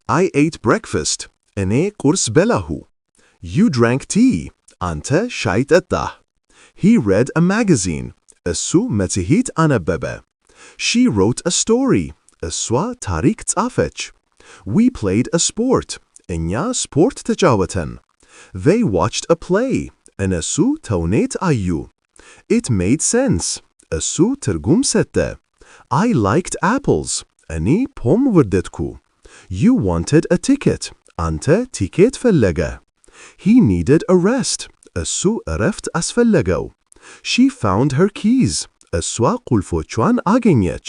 I ate breakfast. እኔ ቁርስ በላሁ። You drank tea. አንተ ሻይ ጠጣህ። He read a magazine. እሱ መጽሔት አነበበ። She wrote a story. እሷ ታሪክ ጻፈች። We played a sport. እኛ ስፖርት ተጫወተን። They watched a play. እነሱ ተውኔት አዩ። It made sense. እሱ ትርጉም ሰጠ። I liked apples. እኔ ፖም ወደድኩ። You wanted a ticket. አንተ ቲኬት ፈለገ። He needed a rest. እሱ እረፍት አስፈለገው። She found her keys. እሷ ቁልፎቿን አገኘች።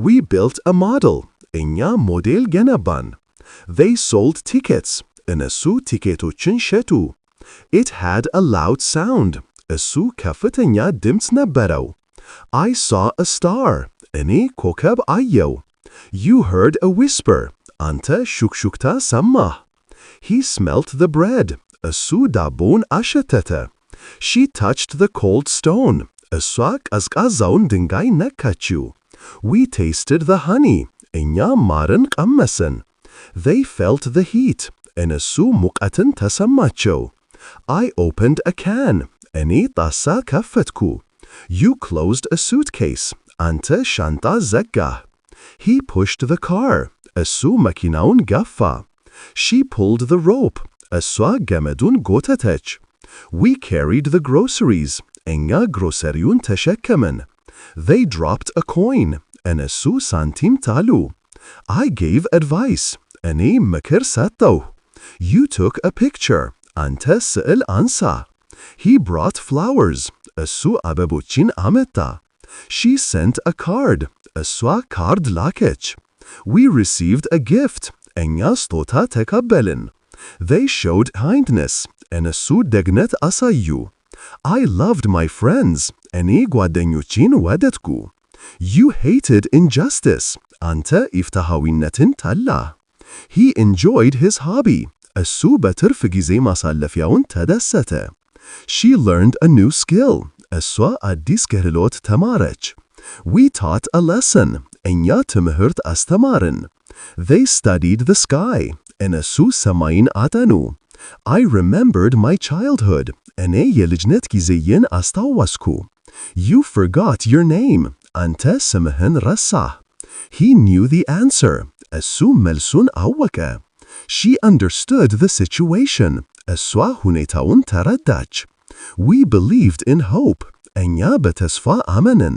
We built a model. እኛ ሞዴል ገነባን። They sold tickets. እነሱ ቲኬቶችን ሸጡ። It had a loud sound. እሱ ከፍተኛ ድምፅ ነበረው። I saw a star. እኔ ኮከብ አየው። You heard a whisper. አንተ ሹክሹክታ ሰማህ። He smelt the bread. እሱ ዳቦውን አሸተተ። She touched the cold stone. እሷ ቀዝቃዛውን ድንጋይ ነካችው። We tasted the honey. እኛ ማርን ቀመስን። They felt the heat. እነሱ ሙቀትን ተሰማቸው። I opened a can. እኔ ጣሳ ከፈትኩ። You closed a suitcase. አንተ ሻንጣ ዘጋህ። He pushed the car. እሱ መኪናውን ገፋ። She pulled the rope. እሷ ገመዱን ጎተተች። We carried the groceries. እኛ ግሮሰሪውን ተሸከምን። They dropped a coin. እነሱ ሳንቲም ጣሉ። I gave advice. እኔ ምክር ሰጠሁ። You took a picture. አንተ ስዕል አንሳ። He brought flowers. እሱ አበቦችን አመጣ። She sent a card. እሷ ካርድ ላከች። We received a gift. እኛ ስጦታ ተቀበልን። They showed kindness. እነሱ ደግነት አሳዩ። I loved my friends. እኔ ጓደኞቼን ወደድኩ። You hated injustice. አንተ ኢፍትሐዊነትን ጠላህ። He enjoyed his hobby. እሱ በትርፍ ጊዜ ማሳለፊያውን ተደሰተ። She learned a new skill. እሷ አዲስ ክህሎት ተማረች። We taught a lesson. እኛ ትምህርት አስተማርን። They studied the sky. እነሱ ሰማይን አጠኑ። I remembered my childhood. እኔ የልጅነት ጊዜዬን አስታወስኩ። You forgot your name. አንተ ስምህን ረሳህ። He knew the answer. እሱ መልሱን አወቀ። She understood the situation. እሷ ሁኔታውን ተረዳች። We believed in hope. እኛ በተስፋ አመንን።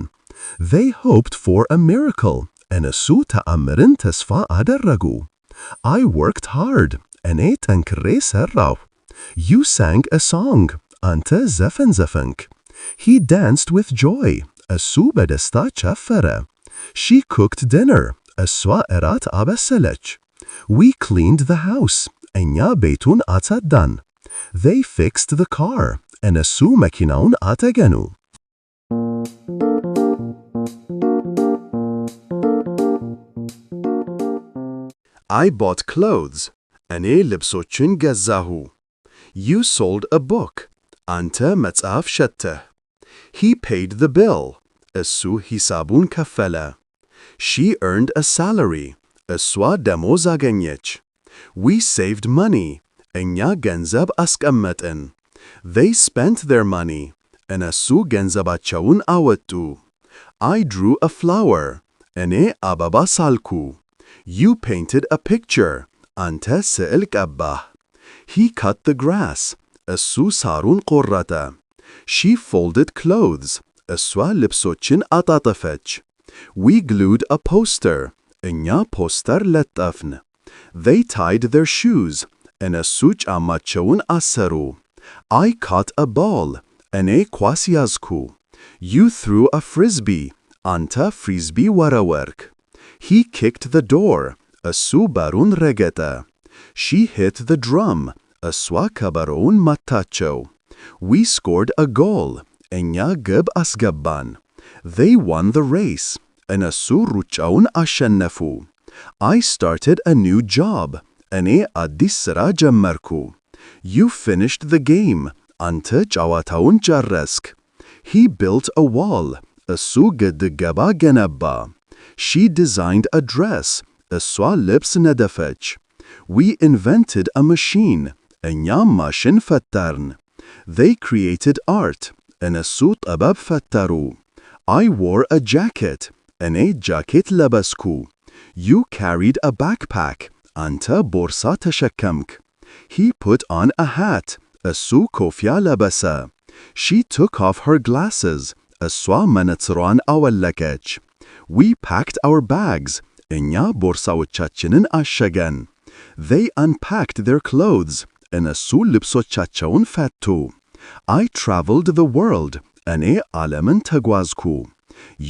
They hoped for a miracle. እነሱ ተአምርን ተስፋ አደረጉ። I worked hard. እኔ ጠንክሬ ሰራሁ። You sang a song. አንተ ዘፈን ዘፈንክ። He danced with joy. እሱ በደስታ ጨፈረ። She cooked dinner. እሷ እራት አበሰለች። We cleaned the house. እኛ ቤቱን አጸዳን። They fixed the car. እነሱ መኪናውን አጠገኑ። I bought clothes. እኔ ልብሶችን ገዛሁ። You sold a book. አንተ መጽሐፍ ሸጥህ። He paid the bill. እሱ ሂሳቡን ከፈለ። She earned a salary. እሷ ደሞዝ አገኘች። We saved money. እኛ ገንዘብ አስቀመጥን። They spent their money. እነሱ ገንዘባቸውን አወጡ። I drew a flower. እኔ አበባ ሳልኩ። You painted a picture. አንተ ስዕል ቀባህ። He cut the grass. እሱ ሳሩን ቆረጠ። She folded clothes. እሷ ልብሶችን አጣጠፈች። We glued a poster. እኛ ፖስተር ለጠፍን። They tied their shoes. እነሱ ጫማቸውን አሰሩ። I caught a ball. እኔ ኳስ ያዝኩ። You threw a frisbee. አንተ ፍሪዝቢ ወረወርክ። He kicked the door. እሱ በሩን ረገጠ። She hit the drum. እሷ ከበሮውን መታቸው። We scored a goal. እኛ ግብ አስገባን። They won the race. እነሱ ሩጫውን አሸነፉ። I started a new job. እኔ አዲስ ሥራ ጀመርኩ። You finished the game. አንተ ጨዋታውን ጨረስክ። He built a wall. እሱ ግድግባ ገነባ። She designed a dress. እሷ ልብስ ነደፈች። We invented a machine. እኛም ማሽን ፈጠርን። They created art. እነሱ ጥበብ ፈጠሩ። I wore a jacket. እኔ ጃኬት ለበስኩ። You carried a backpack. አንተ ቦርሳ ተሸከምክ። He put on a hat. እሱ ኮፍያ ለበሰ። She took off her glasses. እሷ መነጽሯን አወለቀች። We packed our bags. እኛ ቦርሳዎቻችንን አሸገን። They unpacked their clothes. እነሱ ልብሶቻቸውን ፈቱ። I traveled the world. እኔ ዓለምን ተጓዝኩ።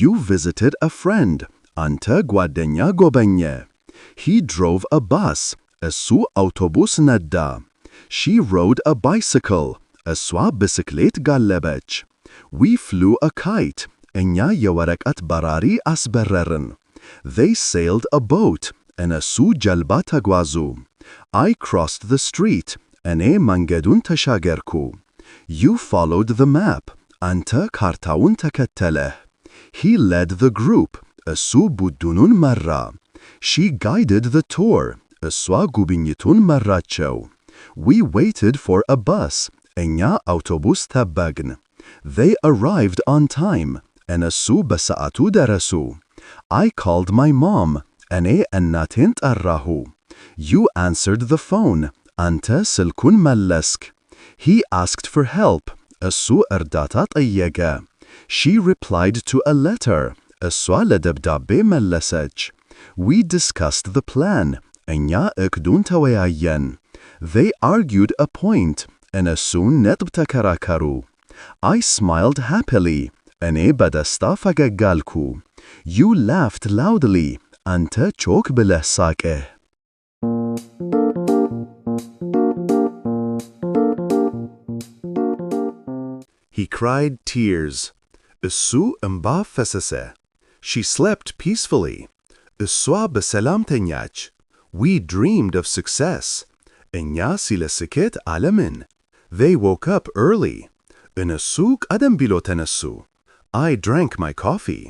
You visited a friend. አንተ ጓደኛ ጎበኘ። He drove a bus. እሱ አውቶቡስ ነዳ። She rode a bicycle. እሷ ብስክሌት ጋለበች። We flew a kite. እኛ የወረቀት በራሪ አስበረርን። They sailed a boat. እነሱ ጀልባ ተጓዙ። I crossed the street. እኔ መንገዱን ተሻገርኩ። You followed the map. አንተ ካርታውን ተከተለህ። He led the group. እሱ ቡድኑን መራ። She guided the tour. እሷ ጉብኝቱን መራቸው። We waited for a bus. እኛ አውቶቡስ ጠበቅን። They arrived on time. እነሱ በሰዓቱ ደረሱ። I called my mom. እኔ እናቴን ጠራሁ። You answered the phone. አንተ ስልኩን መለስክ። He asked for help. እሱ እርዳታ ጠየቀ። She replied to a letter. እሷ ለደብዳቤ መለሰች። We discussed the plan. እኛ እቅዱን ተወያየን። They argued a point. እነሱ ነጥብ ተከራከሩ። I smiled happily. እኔ በደስታ ፈገግ አልኩ። You laughed loudly. አንተ ጮክ ብለህ ሳቅህ። He cried tears. እሱ እንባ ፈሰሰ። She slept peacefully. እሷ በሰላም ተኛች። We dreamed of success. እኛ ስለ ስኬት ዓለምን። They woke up early. እነሱ ቀደም ብሎ ተነሱ። I drank my coffee.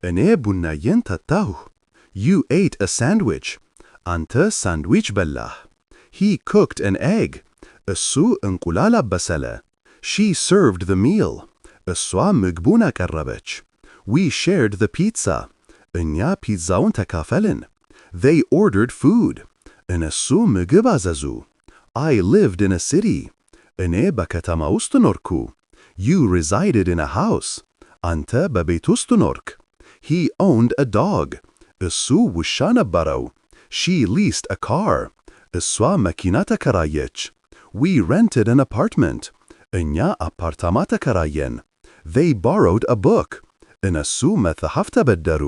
እኔ ቡናዬን ጠጣሁ። You ate a sandwich. አንተ ሳንድዊች በላህ። He cooked an egg. እሱ እንቁላል አበሰለ። She served the meal. እሷ ምግቡን አቀረበች። We shared the pizza. እኛ ፒዛውን ተካፈልን። They ordered food. እነሱ ምግብ አዘዙ። I lived in a city. እኔ በከተማ ውስጥ ኖርኩ። You resided in a house. አንተ በቤት ውስጥ ኖርክ። He owned a dog. እሱ ውሻ ነበረው። She leased a car. እሷ መኪና ተከራየች። We rented an apartment. እኛ አፓርታማ ተከራየን። They borrowed a book. እነሱ መጽሐፍ ተበደሩ።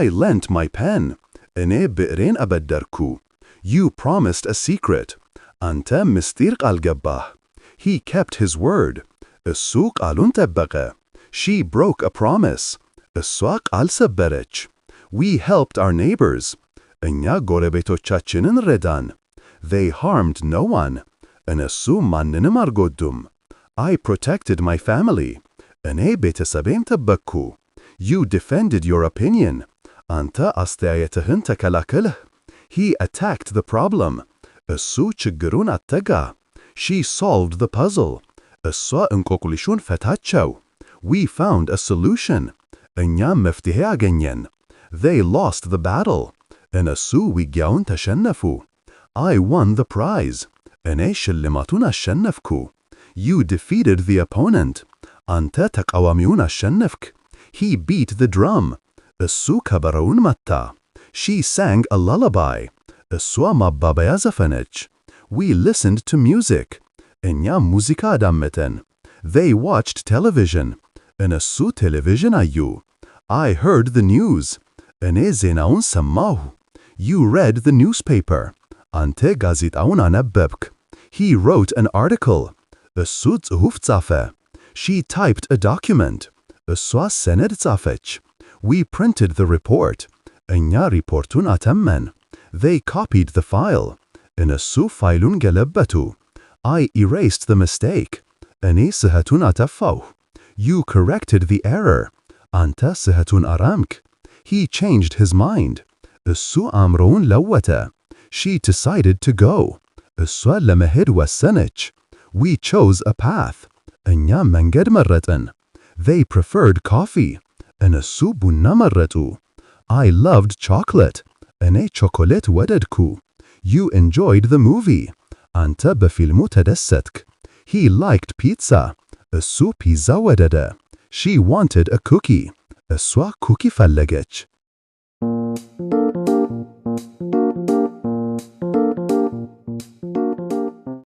I lent my pen. እኔ ብዕሬን አበደርኩ። You promised a secret. አንተ ምስጢር ቃል ገባህ። He kept his word. እሱ ቃሉን ጠበቀ። She broke a promise. እሷ ቃል ሰበረች። We helped our neighbors. እኛ ጎረቤቶቻችንን ረዳን። They harmed no one. እነሱ ማንንም አልጎዱም። I protected my family. እኔ ቤተሰቤን ጠበቅኩ። You defended your opinion. አንተ አስተያየትህን ተከላከልህ። He attacked the problem. እሱ ችግሩን አተጋ። She solved the puzzle. እሷ እንቆቅልሹን ፈታቸው። We found a solution. እኛ መፍትሄ አገኘን። They lost the battle. እነሱ ውጊያውን ተሸነፉ። I won the prize. እኔ ሽልማቱን አሸነፍኩ። You defeated the opponent. አንተ ተቃዋሚውን አሸነፍክ። He beat the drum. እሱ ከበሮውን መታ። She sang a lullaby. እሷ ማባበያ ዘፈነች። We listened to music. እኛ ሙዚቃ አዳመጠን። They watched television. እነሱ ቴሌቪዥን አዩ። I heard the news. እኔ ዜናውን ሰማሁ። You read the newspaper. አንተ ጋዜጣውን አነበብክ። He wrote an article. እሱ ጽሑፍ ጻፈ። She typed a document. እሷ ሰነድ ጻፈች። We printed the report. እኛ ሪፖርቱን አተመን። They copied the file. እነሱ ፋይሉን ገለበቱ። I erased the mistake. እኔ ስህተቱን አጠፋሁ። You corrected the error. አንተ ስህቱን አራምክ። He changed his mind. እሱ አእምሮውን ለወጠ። She decided to go. እሷ ለመሄድ ወሰነች። We chose a path. እኛ መንገድ መረጥን። They preferred coffee. እነሱ ቡና መረጡ። I loved chocolate. እኔ ቾኮሌት ወደድኩ። You enjoyed the movie. አንተ በፊልሙ ተደሰትክ። He liked pizza. እሱ ፒዛ ወደደ። She wanted a cookie. እሷ ኩኪ ፈለገች።